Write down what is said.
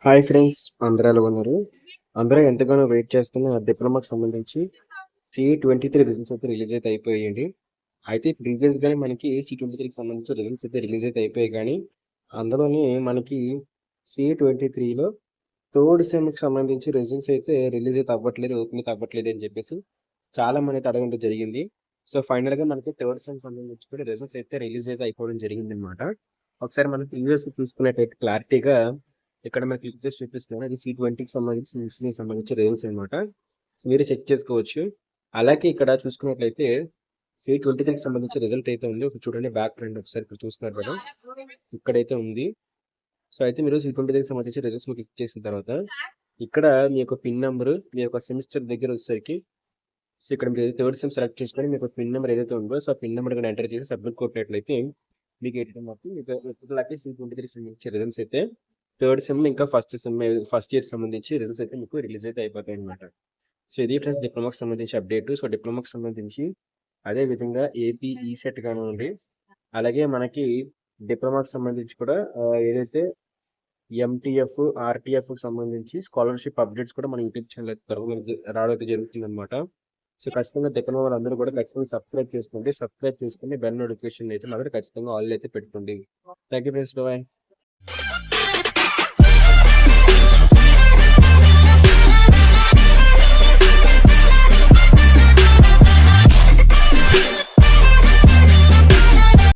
Hi friends, అందరూ ఎలా ఉన్నారు? అందరూ ఎంతగానో వెయిట్ చేస్తున్న డిప్లొమాకి సంబంధించి C23 రిజల్ట్స్ అయితే రిలీజ్ అయితే అయిపోయాయండి. అయితే ప్రీవియస్‌గానే మనకి C23కి సంబంధించి రిజల్ట్స్ అయితే రిలీజ్ అయితే అయిపోయాయి కానీ, అందులోని మనకి C23లో థర్డ్ సెమ్‌కి సంబంధించి రిజల్ట్స్ అయితే రిలీజ్ అయితే అవ్వట్లేదు, ఓపెన్ అయితే అవ్వట్లేదు అని చెప్పేసి చాలా మంది అయితే అడగడం జరిగింది. సో, ఫైనల్‌గా మనకి థర్డ్ సెమ్ సంబంధించి కూడా రిజల్ట్స్ అయితే రిలీజ్ అయితే అయిపోవడం జరిగిందనమాట. ఒకసారి మనం ప్రీవియస్‌గా చూసుకున్నట్టయితే క్లారిటీగా ఇక్కడ మనకి క్లిక్ చేసి చూపిస్తున్నాను. అది C20కి సంబంధించి సిక్స్‌కి సంబంధించి రిజల్ట్స్ అనమాట. సో, మీరు చెక్ చేసుకోవచ్చు. అలాగే ఇక్కడ చూసుకున్నట్లయితే C23కి సంబంధించి రిజల్ట్ అయితే ఉంది. ఒకటి చూడండి, బ్యాక్ రండి ఒకసారి, ఇక్కడ చూస్తున్నారు కదా, ఇక్కడైతే ఉంది. సో, అయితే మీరు C23కి సంబంధించి రిజల్ట్స్ క్లిక్ చేసిన తర్వాత ఇక్కడ మీ యొక్క పిన్ నెంబర్, మీ యొక్క సెమిస్టర్ దగ్గర వచ్చేసరికి సో, ఇక్కడ మీరు థర్డ్ సెమ్ సెలెక్ట్ చేసుకొని మీకు పిన్ నెంబర్ ఏదైతే ఉందో సో, ఆ పిన్ నెంబర్ ఇక్కడ ఎంటర్ చేసి సబ్మిట్ కొట్టినట్లయితే మీకు ఏంటంటే మొత్తం మీకు ఇప్పటిలాగే C23 సంబంధించి రిజల్ట్స్ అయితే థర్డ్ సెమ్ ఇంకా ఫస్ట్ ఇయర్ సంబంధించి రిజల్ట్స్ అయితే మీకు రిలీజ్ అయితే అయిపోతాయి అనమాట. సో, ఇది ఫ్రెండ్స్ డిప్లొమాకి సంబంధించి అప్డేట్. సో, డిప్లొమాకి సంబంధించి అదే విధంగా ఏపీ ఈసెట్ కానివ్వండి, అలాగే మనకి డిప్లొమాకి సంబంధించి కూడా ఏదైతే ఎంటీఎఫ్, ఆర్టీఎఫ్‌కి సంబంధించి స్కాలర్‌షిప్ అప్డేట్స్ కూడా మన యూట్యూబ్ ఛానల్ త్వరలో రావడం అయితే జరుగుతుందనమాట. సో, ఖచ్చితంగా డిప్లొమా వాళ్ళందరూ కూడా ఖచ్చితంగా సబ్స్క్రైబ్ చేసుకోండి. సబ్స్క్రైబ్ చేసుకొని బెల్ నోటిఫికేషన్ అయితే మాత్రం ఖచ్చితంగా ఆల్ అయితే పెట్టుకోండి. Thank you friends. బాయ్.